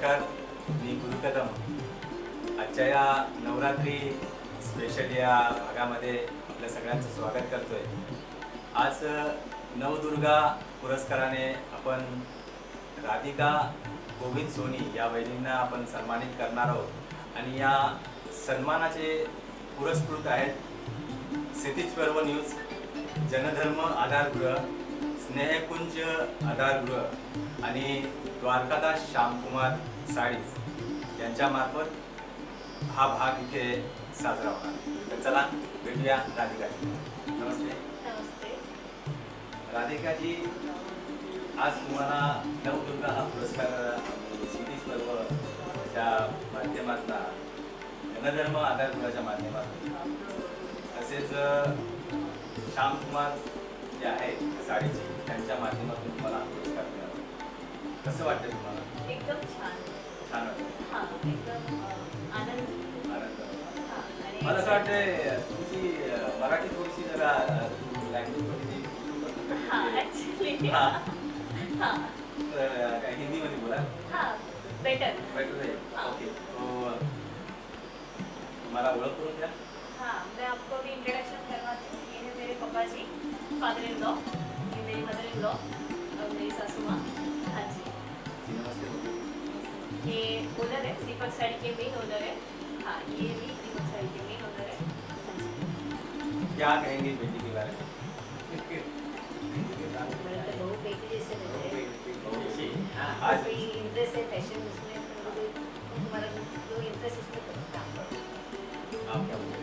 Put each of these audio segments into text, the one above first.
नमस्कार, मी गुरुकदम आजच्या या नवरात्री स्पेशल या भागामध्ये आपल्या सगळ्यांचं स्वागत करतोय। आज नवदुर्गा पुरस्काराने आपण राधिका गोविंद सोनी या वहिनींना आपण सन्मानित करणार आहोत आणि या सन्मानाचे पुरस्कृत आहेत क्षितिज पर्व न्यूज, जनधर्म आधारगृह, स्नेहकुंज आधारगृह आणि द्वारकादास श्यामकुमार साडीज यांच्यामार्फत हा भाग इथे साजरा होणार। तर चला भेटूया राधिका जी। नमस्ते। नमस्ते राधिका जी, आज तुम्हाला नवदुर्गा हा पुरस्कार क्षितिज पर्वच्या माध्यमातून, जनधर्म आधारगृहाच्या माध्यमातून, तसेच श्यामकुमार जे आहेत साडीचे त्यांच्या माध्यमातून तुम्हाला हा पुरस्कार मिळाला। कसं वाटतं तुम्हाला? एकदम छान छान वाटतं। हां, एकदम आनंद आनंद। मला असं वाटतं तुमची मराठी थोडीशी जरा लँग्वेजमध्ये ॲक्च्युली हां हां काय हिंदीमध्ये बोला। हां बेटर है। ओके, तो तुम्हाला ओळख करून द्या। हाँ, मैं आपको भी इंट्रोडक्शन करवाती हूँ। ये है मेरे पापा जी, फादर इन लॉ, ये मेरी मदर इन लॉ और मेरी सासू माँ। हाँ जी, नमस्ते। ये ओनर है, दीपक साड़ी के मेन ओनर है। हाँ, ये भी दीपक साड़ी के मेन ओनर है। हाँ जी, क्या कहेंगे बेटी के बारे में? बहू बेटी जैसे लग रहे हैं। आज कोई इंटरेस्ट है फैशन उसमें, तुम्हारा जो इंटरेस्ट उसमें काम करो। आप क्या बोलते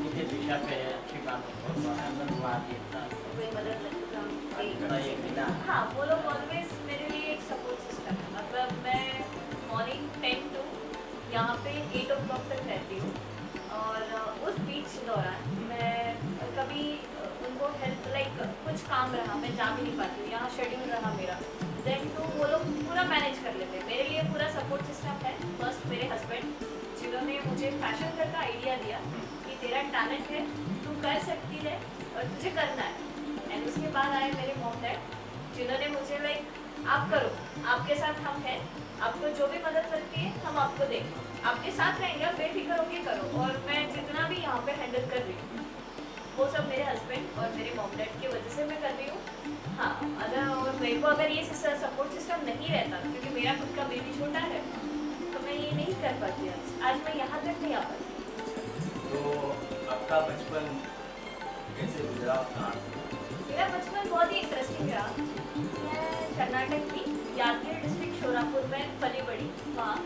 मुझे दिशा पे अच्छी बात है, बहुत आनंद हुआ देखता। कोई मदद लगती तो हम बड़ा ये मिला। हाँ, वो लोग ऑलवेज मेरे लिए एक सपोर्ट सिस्टम है। मतलब मैं मॉर्निंग 10 to यहाँ पे 8 o'clock तक रहती हूँ और उस बीच दौरान मैं कभी उनको हेल्प कुछ काम रहा, मैं जा भी नहीं पाती हूँ, यहाँ शेड्यूल रहा मेरा, देन तो वो लोग पूरा मैनेज कर लेते हैं। मेरे लिए पूरा सपोर्ट सिस्टम है। फर्स्ट मेरे हस्बैंड, जिन्होंने मुझे फैशन का आइडिया दिया कि तेरा टैलेंट है, तू कर सकती है और तुझे करना है। एंड उसके बाद आए मेरे मॉम डैड, जिन्होंने मुझे आप करो, आपके साथ हम हैं, आपको जो भी मदद लगती है हम आपको देंगे, आपके साथ रहेंगे, आप बेफिक्र होकर करो। और मैं जितना भी यहाँ पे हैंडल कर रही हूँ वो सब मेरे हस्बैंड और मेरे मॉम डैड की वजह से मैं कर रही हूँ। हाँ, और मेरे को अगर ये सपोर्ट सिस्टम नहीं रहता, क्योंकि मेरा खुद का बेबी छोटा है, तो मैं ये नहीं कर पाती। आज मैं यहाँ तक नहीं आ पाती। तो आपका बचपन कैसे गुजरा? मेरा बचपन बहुत ही इंटरेस्टिंग रहा। मैं कर्नाटक की यादगिर डिस्ट्रिक्ट शोरापुर में पली बड़ी वहाँ,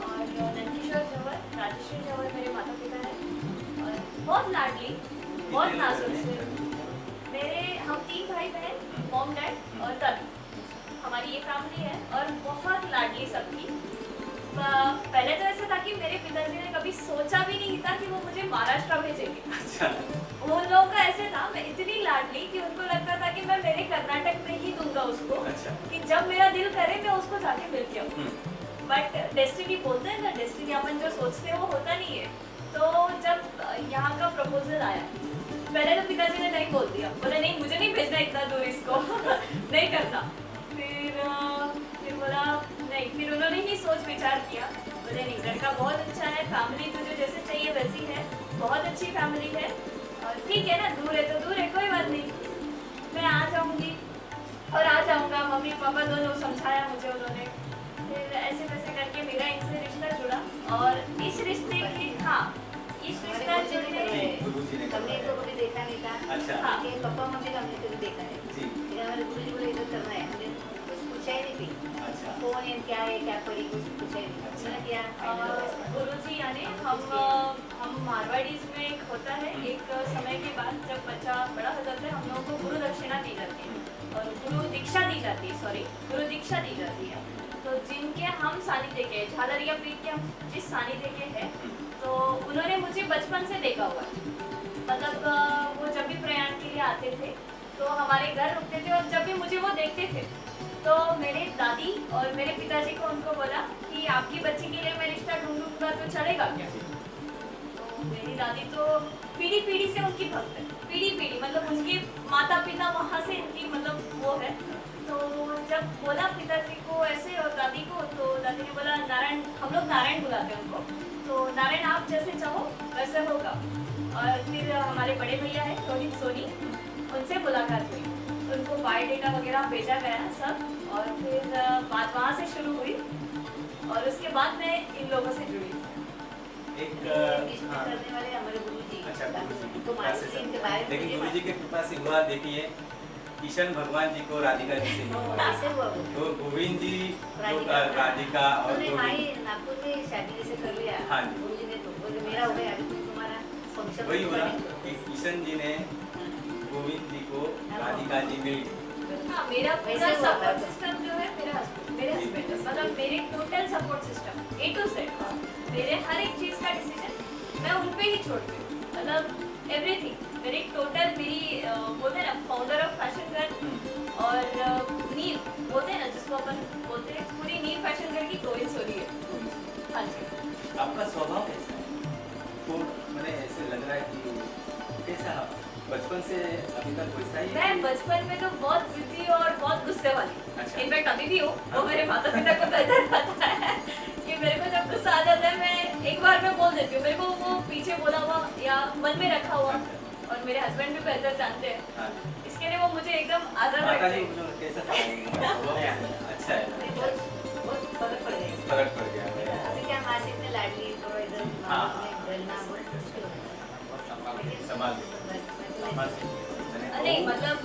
और नंदकिशोर जवर, राजेश्वरी जवर मेरे माता पिता हैं और बहुत लाडली, बहुत नाजुक से। हम 3 भाई बहन, मॉम डैड और तभी हमारी ये फैमिली है और बहुत लाडली सबकी। पहले तो ऐसा था कि मेरे पिताजी ने कभी सोचा भी नहीं था कि वो मुझे महाराष्ट्र भेजेंगे। अच्छा। उन लोगों का ऐसे था, मैं इतनी लाडली कि उनको लगता था कि मैं मेरे कर्नाटक में ही दूंगा उसको। अच्छा। कि जब मेरा दिल करे मैं उसको जाके मिल के आऊँ। बट डेस्टिनी बोलते हैं ना, डेस्टिनी अपन जो सोचते हैं वो होता नहीं है। तो जब यहाँ का प्रपोजल आया, पहले तो पिताजी ने नहीं बोल दिया, बोले नहीं मुझे नहीं भेजना इतना दूर इसको नहीं करना। फिर बोला नहीं, फिर उन्होंने ही सोच विचार किया, बोले नहीं लड़का बहुत अच्छा है, फैमिली तुझे जैसे चाहिए वैसी है, बहुत अच्छी फैमिली है, और ठीक है ना, दूर है तो दूर है, कोई बात नहीं, मैं आ जाऊँगी और आ जाऊँगा। मम्मी पापा दोनों समझाया मुझे उन्होंने। फिर ऐसे वैसे करके मेरा इनसे रिश्ता जुड़ा और इस रिश्ते की, हाँ इस रिश्ता जुड़ने हमने तो कभी देखा नहीं था। अच्छा। हाँ। कि पापा मम्मी का हमने कभी देखा है। जी। लेकिन हमारे गुरुजी बोले इधर करना है, हमने कुछ पूछा ही नहीं थी। अच्छा। कौन है, क्या है, क्या पढ़ी, कुछ पूछा ही नहीं। मैंने किया गुरुजी यानी हम मारवाड़ीज में एक होता है, एक समय के बाद जब बच्चा बड़ा हो जाता है हम लोगों को गुरु दक्षिणा दी जाती है और गुरु दीक्षा दी जाती है, गुरु दीक्षा दी जाती है। तो जिनके हम सानिध्य के, झालरिया पीठ के हम जिस सानिध्य के हैं, तो उन्होंने मुझे बचपन से देखा हुआ है। मतलब वो जब भी प्रयाण के लिए आते थे तो हमारे घर रुकते थे और जब भी मुझे वो देखते थे तो मेरे दादी और मेरे पिताजी को उनको बोला कि आपकी बच्ची के लिए मैं रिश्ता ढूंढूंगा तो चलेगा क्या? तो मेरी दादी तो पीढ़ी पीढ़ी से उनकी भक्त है, पीढ़ी पीढ़ी, मतलब उनके माता पिता वहाँ से इनकी मतलब वो है। तो जब बोला पिताजी को ऐसे और दादी को, तो दादी ने बोला नारायण, हम लोग नारायण बुलाते हैं उनको, तो नारायण आप जैसे चाहो वैसे होगा। और फिर हमारे बड़े भैया है रोहित सोनी, उनसे मुलाकात हुई, उनको बायोडेटा वगैरह भेजा गया सब, और फिर बात वहाँ से शुरू हुई और उसके बाद मैं इन लोगों से जुड़ी। एक करने वाले हमारे गुरुजी। अच्छा, गुरुजी तो मालूम नहीं इनके बारे में लेकिन मुझे गुरुजी की कृपा से हुआ। देखिए किशन भगवान जी को राधिका जी से हुआ, कैसे हुआ वो? तो गोविंद जी जो राधिका और उन्होंने गोविंद, भाई नागपुर में शादी जैसे कर लिया। हाँ जी। गुरुजी ने तो बोले मेरा हो गया, अभी तुम्हारा फंक्शन वही हुआ कि किशन जी ने गोविंद जी को राधिका जी मिल गई। हाँ, मेरा पूरा वैसे हुआ सपोर्ट था। सिस्टम जो है मेरे हस्बैंड है, मतलब मेरे total support system A to Z, मेरे हर एक चीज़ का डिसीजन मैं उन पे ही छोड़ती हूँ, मतलब एवरीथिंग। मेरी टोटल मेरी बोलते हैं ना फाउंडर ऑफ फैशन गर्ल और नील बोलते हैं ना जिसको अपन बोलते हैं, पूरी नील फैशन गर्ल की गोविंद सोनी है। हाँ जी। आपका स्वभाव कैसा है? तो मैंने ऐसे लग रहा है कि कैसा बचपन से अभी तक वैसा ही? मैं बचपन में तो बहुत जिद्दी और बहुत गुस्से वाली, अच्छा। इनफैक्ट अभी भी हूँ। वो मेरे माता पिता को बेहतर पता है कि मेरे को जब गुस्सा आ जाता है मैं एक बार में बोल देती हूँ, मेरे को वो पीछे बोला हुआ या मन में रखा हुआ, और मेरे हस्बैंड भी बेहतर जानते हैं, हाँ। इसके लिए वो मुझे एकदम आजाद माता रखते जी हैं। को कैसा था? अच्छा है, बहुत फर्क पड़ गया। फर्क पड़ गया। अभी क्या माँ से इतने लाडली, थोड़ा इधर हाँ। डरना बहुत मुश्किल होता है। संभाल नहीं मतलब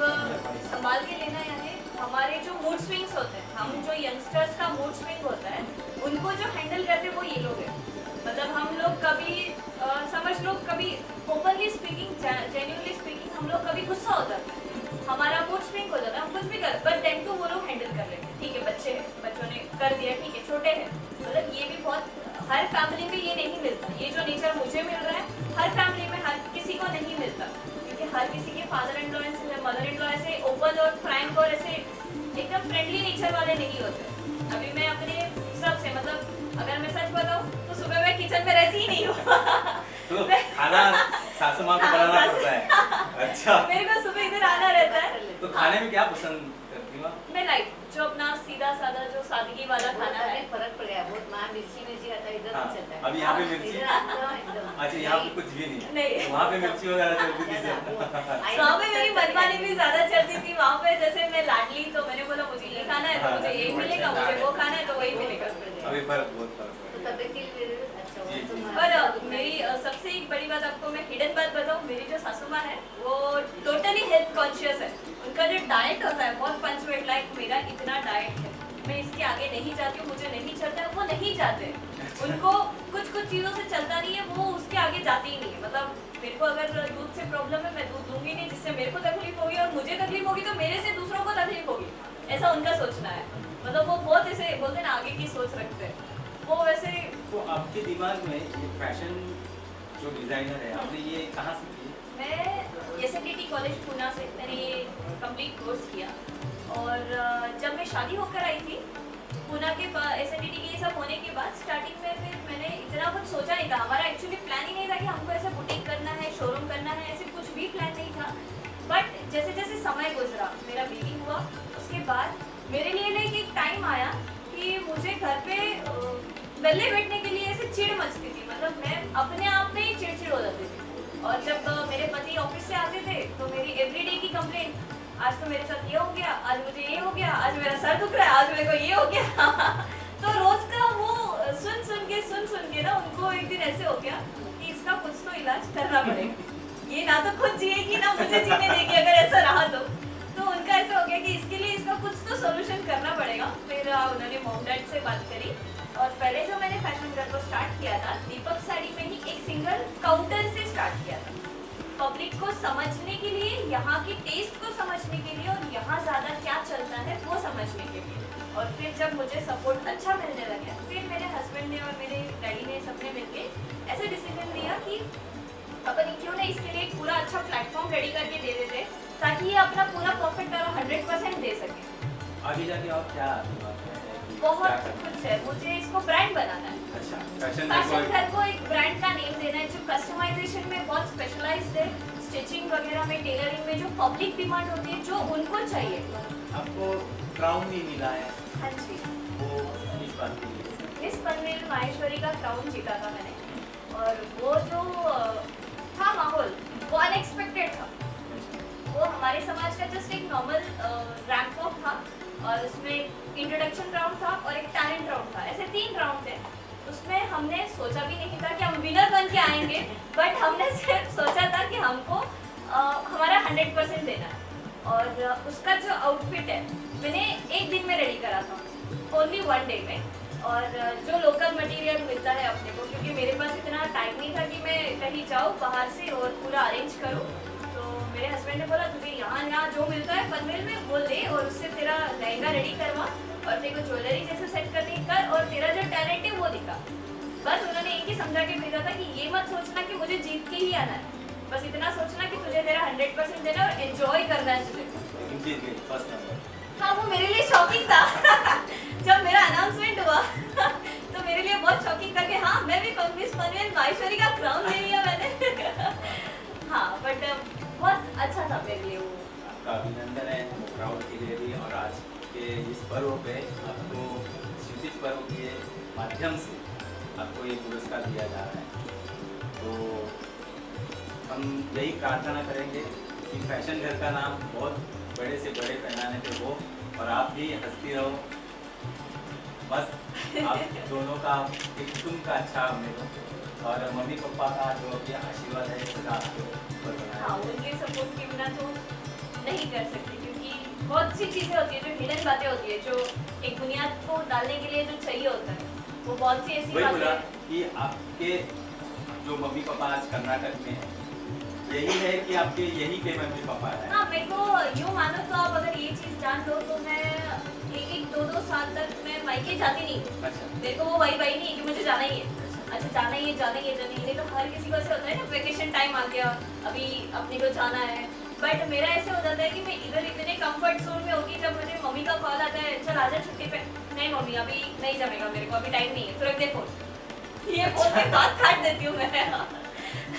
संभाल के लेना, यानी हमारे जो मूड स्विंग्स होते हैं, हम जो यंगस्टर्स का मूड स्विंग होता है उनको जो हैंडल करते हैं वो ये लोग हैं। मतलब हम लोग कभी समझ लो कभी ओपनली स्पीकिंग, जेन्युइनली स्पीकिंग, हम लोग कभी गुस्सा हो जाता है, हमारा मूड स्विंग हो जाता है, हम कुछ भी कर, बट देन टू वो लोग हैंडल कर लेते हैं। ठीक है, बच्चे हैं, बच्चों ने कर दिया, ठीक है, छोटे हैं, मतलब ये भी बहुत, हर फैमिली में ये नहीं मिलता। ये जो नेचर मुझे मिल रहा है हर फैमिली में हर किसी को नहीं मिलता, क्योंकि हर किसी के फादर इन लॉ ऐसे, मदर इन लॉ ऐसे ओपन और फ्रैंक और ऐसे एकदम फ्रेंडली नेचर वाले नहीं होते। अभी मैं अपने सबसे, मतलब अगर मैं सच बताऊं तो सुबह मैं किचन में रहती ही नहीं हूँ। तो खाना सासू माँ को बनाना पड़ता है। अच्छा, मेरे को सुबह इधर आना रहता है। तो खाने में क्या पसंद करती हो? मैं लाइक जो अपना सीधा साधा जो सादगी वाला खाना है। फर्क पड़ गया बहुत। माँ मिर्ची खाता है, इधर हाँ, नहीं चलता है। अभी यहाँ पे मिर्ची? एकदम अच्छा, यहाँ पे कुछ भी नहीं नहीं। तो वहाँ पे मिर्ची वगैरह चलती थी सब? वहाँ पे मेरी मनमानी भी ज्यादा चलती थी। वहाँ पे जैसे मैं लाडली, तो मैंने बोला मुझे ये खाना है तो मुझे ये मिलेगा, मुझे वो खाना है तो वही मिलेगा। अभी फर्क, बहुत फर्क तो पड़ तबियत के लिए अच्छा जी, हुआ। जी। पर मेरी सबसे एक बड़ी बात आपको मैं हिडन बात बताऊँ, मेरी जो सासू माँ है वो टोटली हेल्थ कॉन्शियस है। उनका जो डाइट होता है बहुत पंचुएट, लाइक मेरा इतना डाइट है, मैं इसके आगे नहीं जाती हूँ, मुझे नहीं चलता है, वो नहीं चाहते। उनको कुछ कुछ चीज़ों से चलता नहीं है, वो उसके आगे जाती ही नहीं है। मतलब मेरे को अगर दूध से प्रॉब्लम है, मैं दूध दूंगी नहीं, जिससे मेरे को तकलीफ होगी, और मुझे तकलीफ होगी तो मेरे से दूसरों को तकलीफ होगी, ऐसा उनका सोचना है। मतलब वो बहुत ऐसे बोलते हैं ना, आगे की सोच रखते हैं वो वैसे। तो आपके दिमाग में ये फैशन जो डिजाइनर है, आपने ये कहाँ से की? मैं SNDT कॉलेज पूना से मैंने ये कंप्लीट कोर्स किया, और जब मैं शादी होकर आई थी पूना के SNDT के ये सब होने के बाद, स्टार्टिंग में फिर मैंने इतना कुछ सोचा नहीं था। हमारा एक्चुअली प्लान ही नहीं था कि हमको ऐसे बुटीक करना है, शोरूम करना है, ऐसे कुछ भी प्लान नहीं था। बट जैसे जैसे समय गुजरा, मेरा बेबी हुआ, उसके बाद मेरे लिए लाइक एक टाइम आया कि मुझे घर पे वेले बैठने के लिए ऐसे चिढ़ मचती थी। मतलब मैं अपने आप में ही चिड़चिड़ हो जाती थी। और जब मेरे पति ऑफिस से आते थे तो मेरी एवरीडे की कंप्लेंट, आज तो मेरे साथ ये हो गया, आज मुझे ये हो गया, आज मेरा सर दुख रहा है, आज मेरे को ये हो गया। तो रोज का वो सुन सुन के ना उनको एक दिन ऐसे हो गया कि इसका कुछ तो इलाज करना पड़ेगा, ये ना तो खुद जिएगी ना मुझे जीने देगी अगर ऐसा रहा तो उनका ऐसा हो गया कि इसके लिए इसका कुछ तो सोल्यूशन करना पड़ेगा। फिर उन्होंने मॉम डैड से बात करी, और पहले जो मैंने फैशन गर्ल को स्टार्ट किया था दीपक साड़ी में ही एक सिंगल काउंटर से स्टार्ट किया था, पब्लिक को समझने के लिए, यहाँ की टेस्ट को समझने के लिए, और यहाँ ज़्यादा क्या चलता है वो समझने के लिए। और फिर जब मुझे सपोर्ट अच्छा मिलने लगा, फिर मेरे हस्बैंड ने और मेरे डैडी ने सबने मिलके ऐसे डिसीजन लिया कि अपन क्यों नहीं इसके लिए एक पूरा अच्छा प्लेटफॉर्म रेडी करके दे देते, ताकि ये अपना पूरा परफेक्ट और 100% दे सके। आगे जाके और क्या बहुत कुछ है, मुझे इसको ब्रांड बनाना है। अच्छा, फैशन घर को एक ब्रांड का नेम देना है जो कस्टमाइजेशन में बहुत स्पेशलाइज्ड है, स्टिचिंग वगैरह में, टेलरिंग में जो पब्लिक डिमांड होती है, जो उनको चाहिए। आपको क्राउन भी मिला है, हाँ जी, वो इस बात के लिए। मिस पनवेल माहेश्वरी का क्राउन जीता था मैंने, और वो जो था माहौल वो अनएक्सपेक्टेड था। वो हमारे समाज का जस्ट एक नॉर्मल रैंक वॉक था, और उसमें इंट्रोडक्शन राउंड था और एक टैलेंट राउंड था, ऐसे 3 राउंड थे। उसमें हमने सोचा भी नहीं था कि हम विनर बन के आएंगे, बट हमने सिर्फ सोचा था कि हमको हमारा 100% देना है। और उसका जो आउटफिट है मैंने एक दिन में रेडी करा था, ओनली 1 डे में। और जो लोकल मटेरियल मिलता है अपने को, क्योंकि मेरे पास इतना टाइम नहीं था कि मैं कहीं जाऊँ बाहर से और पूरा अरेंज करूँ, तो मेरे हस्बैंड ने बोला तुझे यहाँ जो मिलता है पनवेल में वो ले, और उससे तेरा लहंगा रेडी करवा, और तेरे को ज्वेलरी जैसे सेट करने कर, और तेरा जो टैलेंट है वो दिखा। बस उन्होंने एक ही समझा के भेजा था कि ये मत सोचना कि मुझे जीत के ही आना है, बस इतना सोचना कि तुझे तेरा 100% देना और एंजॉय करना है तुझे। लेकिन जीत गई फर्स्ट नंबर। हाँ, वो मेरे लिए शॉकिंग था जब मेरा अनाउंसमेंट हुआ तो मेरे लिए बहुत शॉकिंग था कि हाँ मैं भी मिस पनवेल माहेश्वरी का क्राउन ले लिया मैंने हाँ, बट बहुत अच्छा था मेरे लिए वो। आपका अभिनंदन है क्राउड के लिए भी, और आज के इस पर्व पे आपको क्षितिज पर्व के माध्यम से आपको ये पुरस्कार दिया जा रहा है। तो हम यही प्रार्थना करेंगे कि फैशन घर का नाम बहुत बड़े से बड़े पैमाने पे हो, और आप भी हंसती रहो, बस आप दोनों का एक कुटुंब का अच्छा हमें हो, और मम्मी पापा का जो भी आशीर्वाद है इसका आपके ऊपर बनाए। हाँ, उनके सपोर्ट के बिना तो नहीं कर सकते, क्योंकि बहुत सी चीज़ें होती है जो हिडन बातें होती है, जो एक बुनियाद को डालने के लिए जो चाहिए होता है, वो बहुत सी ऐसी वही बातें बोला हैं। कि आपके जो मम्मी पापा आज कर्नाटक में हैं, यही है कि आपके यही के मम्मी पापा है। हाँ, मेरे को यूँ मानो तो आप अगर ये चीज़ जान लो तो मैं 1-2 साल तक मैं मायके जाती नहीं। अच्छा, मेरे को वो वही नहीं है कि मुझे जाना ही है, अच्छा जाना ही है नहीं तो हर किसी को ऐसे होता है ना, वेकेशन टाइम आ गया अभी अपने को जाना है, बट मेरा ऐसे हो जाता है कि मैं इधर इतने कंफर्ट जोन में होगी, जब मुझे मम्मी का कॉल आता है चल आजा छुट्टी पे, नहीं मम्मी अभी नहीं जमेगा मेरे को, अभी टाइम नहीं है, तुरंत दे फोन, ये बोल के बात काट देती हूँ मैं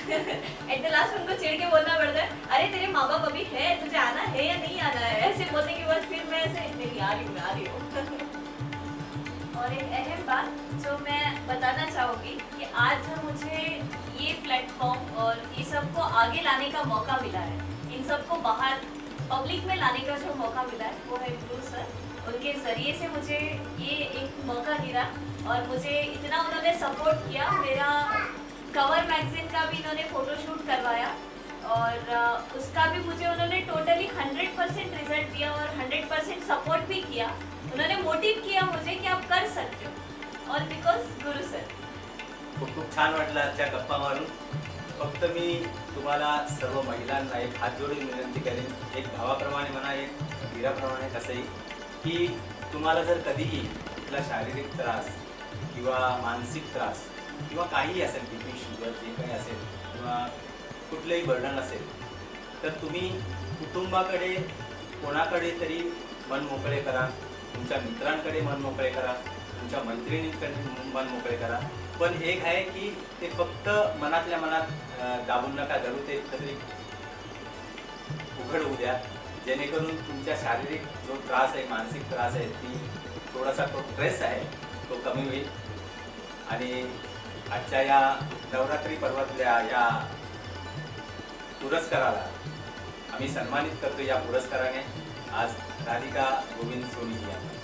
एट द लास्ट उनको चिढ़ के बोलना पड़ता है, अरे तेरे माँ बाप अभी है, तुझे आना है या नहीं आना है, ऐसे बोलने के बाद फिर मैं ऐसे नहीं आ रही हूँ और एक अहम बात जो मैं बताना चाहूँगी कि आज जो मुझे ये प्लेटफॉर्म और ये सबको आगे लाने का मौका मिला है, इन सबको बाहर पब्लिक में लाने का जो मौका मिला है वो है गुरु सर, उनके ज़रिए से मुझे ये एक मौका गिरा, और मुझे इतना उन्होंने सपोर्ट किया, मेरा कवर मैगजीन का भी इन्होंने फ़ोटोशूट करवाया, और उसका भी मुझे उन्होंने टोटली 100% रिजल्ट दिया और 100% सपोर्ट भी किया, उन्होंने मोटिव किया मुझे की आप कर सकते हो, और बिकॉज गुरु सर। खूप खूप छान वाटलं आजच्या गप्पा मारून। फक्त मी तुम्हाला सर्व महिलांना एक हात जोडून विनंती करेन, एक भावाप्रमाणे म्हणा, एक धीराप्रमाणे कसंही, की तुम्हाला जर कधीही कुठला शारीरिक त्रास किंवा मानसिक त्रास किंवा काहीही असेल, बीपी शुगर जे काही असेल किंवा कुठलंही बर्डन असेल, तर तुम्ही कुटुंबाकडे कोणाकडे तरी मन मोकळे करा, तुमच्या मित्रांकडे मन मोकळे करा, तुमच्या मैत्रिणींकडे मन मोकळे करा, पण एक आहे की ते फक्त मनातल्या मनात दाबून नका धरू, ते कधी उघड होऊ द्या, जेणेकरून तुमच्या शारीरिक जो त्रास आहे, मानसिक त्रास आहे, ती थोडासा तो स्ट्रेस आहे तो कमी होईल। आणि आजच्या या नवरात्री पर्वातल्या या पुरस्काराला आम्ही सन्मानित करतो, या पुरस्काराने आज राधिका गोविंद सोनी यांना।